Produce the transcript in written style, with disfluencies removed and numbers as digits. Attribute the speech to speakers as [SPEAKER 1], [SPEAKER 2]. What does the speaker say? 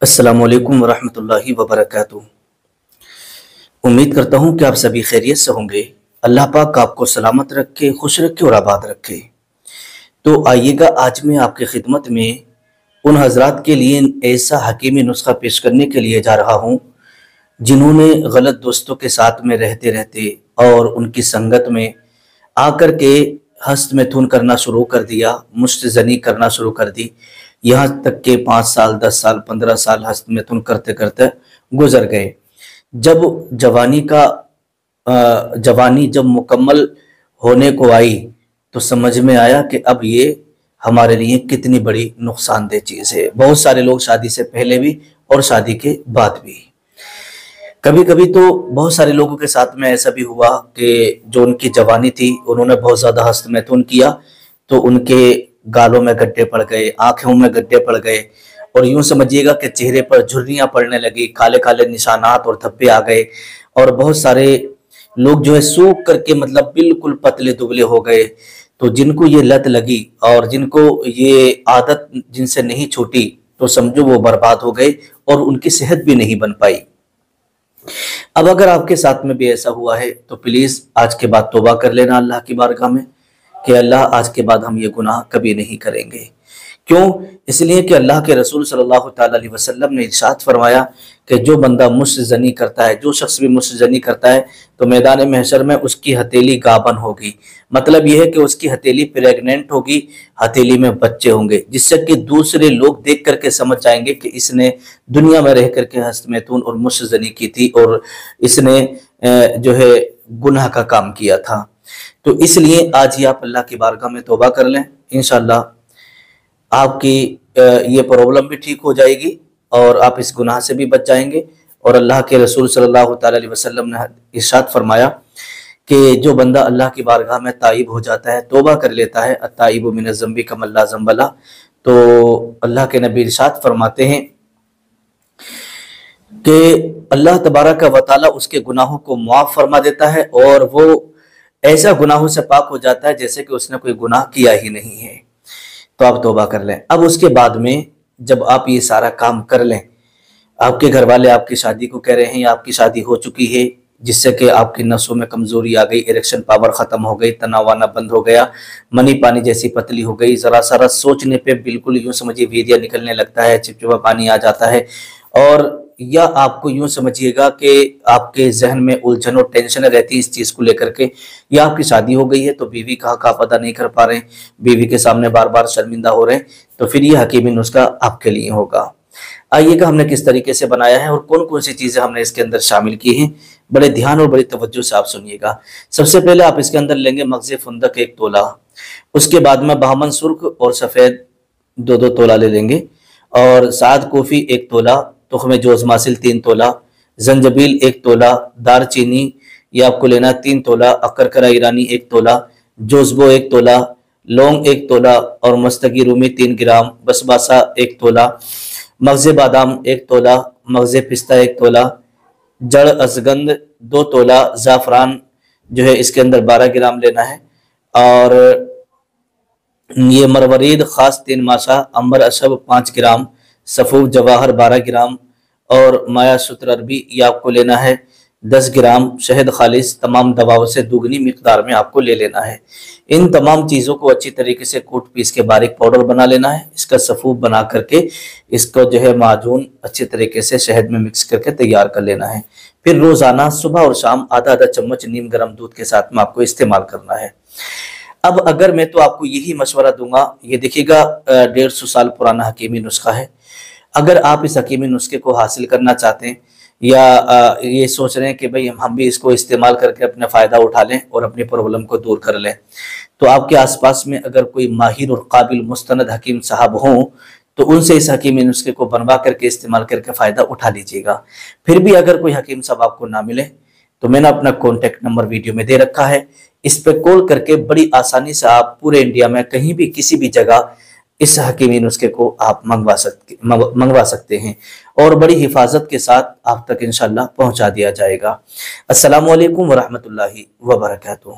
[SPEAKER 1] अस्सलामुअलैकुम वरहमतुल्लाहि वबरकातुह। उम्मीद करता हूँ कि आप सभी खैरियत से होंगे। अल्लाह पाक आपको सलामत रखे, खुश रखे और आबाद रखे। तो आइएगा, आज मैं आपकी खिदमत में उन हजरात के लिए ऐसा हकीमी नुस्खा पेश करने के लिए जा रहा हूँ जिन्होंने गलत दोस्तों के साथ में रहते रहते और उनकी संगत में आकर के हस्त मैथुन करना शुरू कर दिया, मुश्तजनी करना शुरू कर दी। यहाँ तक के 5 साल, 10 साल, 15 साल हस्त मैथुन करते करते गुजर गए। जब जवानी जब मुकम्मल होने को आई तो समझ में आया कि अब ये हमारे लिए कितनी बड़ी नुकसानदेह चीज़ है। बहुत सारे लोग शादी से पहले भी और शादी के बाद भी, कभी कभी तो बहुत सारे लोगों के साथ में ऐसा भी हुआ कि जो उनकी जवानी थी उन्होंने बहुत ज़्यादा हस्त मैथुन किया तो उनके गालों में गड्ढे पड़ गए, आंखों में गड्ढे पड़ गए और यूं समझिएगा कि चेहरे पर झुर्रियां पड़ने लगी, काले काले निशानात और धब्बे आ गए। और बहुत सारे लोग जो है सूख करके मतलब बिल्कुल पतले दुबले हो गए। तो जिनको ये लत लगी और जिनको ये आदत जिनसे नहीं छूटी तो समझो वो बर्बाद हो गए और उनकी सेहत भी नहीं बन पाई। अब अगर आपके साथ में भी ऐसा हुआ है तो प्लीज आज के बाद तौबा कर लेना अल्लाह की बारगाह में कि अल्लाह आज के बाद हम ये गुनाह कभी नहीं करेंगे। क्यों? इसलिए कि अल्लाह के रसूल सल्लल्लाहु अलैहि वसल्लम ने इरशाद फरमाया कि जो बंदा मुश्तजनी करता है, जो शख्स भी मुश्तजनी करता है तो मैदान महशर में उसकी हथेली गाबन होगी। मतलब यह है कि उसकी हथेली प्रेग्नेंट होगी, हथेली में बच्चे होंगे, जिससे कि दूसरे लोग देख करके समझ जाएंगे कि इसने दुनिया में रह करके हस्त मैथुन और मुश्तजनी की थी और इसने जो है गुनाह का काम किया था। तो इसलिए आज ही आप अल्लाह की बारगाह में तौबा कर लें, इंशाअल्लाह आपकी ये प्रॉब्लम भी ठीक हो जाएगी और आप इस गुनाह से भी बच जाएंगे। और अल्लाह के रसूल सल्लल्लाहु अलैहि वसल्लम ने इरशाद फरमाया कि जो बंदा अल्लाह की बारगाह में ताइब हो जाता है, तौबा कर लेता है, अत्ताइबु मिनज़ ज़ंबि कमन ला ज़ंब लह, तो अल्लाह के नबी इरशाद फरमाते हैं कि अल्लाह तबारक व तआला उसके गुनाहों को मुआफ़ फरमा देता है और वो ऐसा गुनाहों से पाक हो जाता है जैसे कि उसने कोई गुनाह किया ही नहीं है। तो आप तौबा कर लें। अब उसके बाद में जब आप ये सारा काम कर लें, आपके घर वाले आपकी शादी को कह रहे हैं या आपकी शादी हो चुकी है जिससे कि आपकी नसों में कमजोरी आ गई, इरेक्शन पावर खत्म हो गई, तनाव आना बंद हो गया, मनी पानी जैसी पतली हो गई, जरा सारा सोचने पे बिल्कुल यूं समझिए वीर्य निकलने लगता है, चिपचिपा पानी आ जाता है, और या आपको यूं समझिएगा कि आपके जहन में उलझन और टेंशन रहती है इस चीज को लेकर के, या आपकी शादी हो गई है तो बीवी का हक आप अदा नहीं कर पा रहे हैं, बीवी के सामने बार बार शर्मिंदा हो रहे हैं, तो फिर ये हकीमी नुस्खा आपके लिए होगा। आइएगा हमने किस तरीके से बनाया है और कौन कौन सी चीजें हमने इसके अंदर शामिल की हैं, बड़े ध्यान और बड़ी तवज्जो से आप सुनिएगा। सबसे पहले आप इसके अंदर लेंगे मगज़े फुंदक 1 तोला, उसके बाद में बहमन सुर्ख और सफ़ेद 2-2 तोला ले लेंगे, और साद कोफ़ी 1 तोला, तुख्म जोज़ मासिल 3 तोला, जंजबील 1 तोला, दारचीनी ये आपको लेना 3 तोला, अकरकरा ईरानी 1 तोला, जोज़बो 1 तोला, लौंग 1 तोला और मस्तगी रूमी 3 ग्राम, बसबासा 1 तोला, मगज़े बादाम 1 तोला, मगज़े पिस्ता 1 तोला, जड़ असगंध 2 तोला, ज़ाफ़रान जो है इसके अंदर 12 ग्राम लेना है, और ये मरवरीद ख़ास 3 माशा, अंबर अशब 5 ग्राम, सफ़ूफ जवाहर 12 ग्राम और माया शुत्र अरबी ये आपको लेना है 10 ग्राम, शहद खालिस तमाम दवाओं से दुगनी मिकदार में आपको ले लेना है। इन तमाम चीज़ों को अच्छी तरीके से कूट पीस के बारीक पाउडर बना लेना है। इसका सफ़ूफ बना करके इसको जो है माजून अच्छी तरीके से शहद में मिक्स करके तैयार कर लेना है। फिर रोज़ाना सुबह और शाम आधा चम्मच नीम गर्म दूध के साथ में आपको इस्तेमाल करना है। अब अगर मैं तो आपको यही मशवरा दूंगा, ये देखिएगा 150 साल पुराना हकीमी नुस्खा है। अगर आप इस हकीमी नुस्खे को हासिल करना चाहते हैं या ये सोच रहे हैं कि भाई हम भी इसको इस्तेमाल करके अपना फ़ायदा उठा लें और अपनी प्रॉब्लम को दूर कर लें, तो आपके आसपास में अगर कोई माहिर और काबिल मुस्तनद हकीम साहब हों तो उनसे इस हकीमी नुस्खे को बनवा करके इस्तेमाल करके फ़ायदा उठा लीजिएगा। फिर भी अगर कोई हकीम साहब आपको ना मिले तो मैंने अपना कॉन्टेक्ट नंबर वीडियो में दे रखा है, इस पर कॉल करके बड़ी आसानी से आप पूरे इंडिया में कहीं भी किसी भी जगह इस हकीमी नुस्खे को आप मंगवा सकते हैं और बड़ी हिफाजत के साथ आप तक इंशाअल्लाह पहुंचा दिया जाएगा। अस्सलामु अलैकुम वरहमतुल्लाहि वबरकातुहू।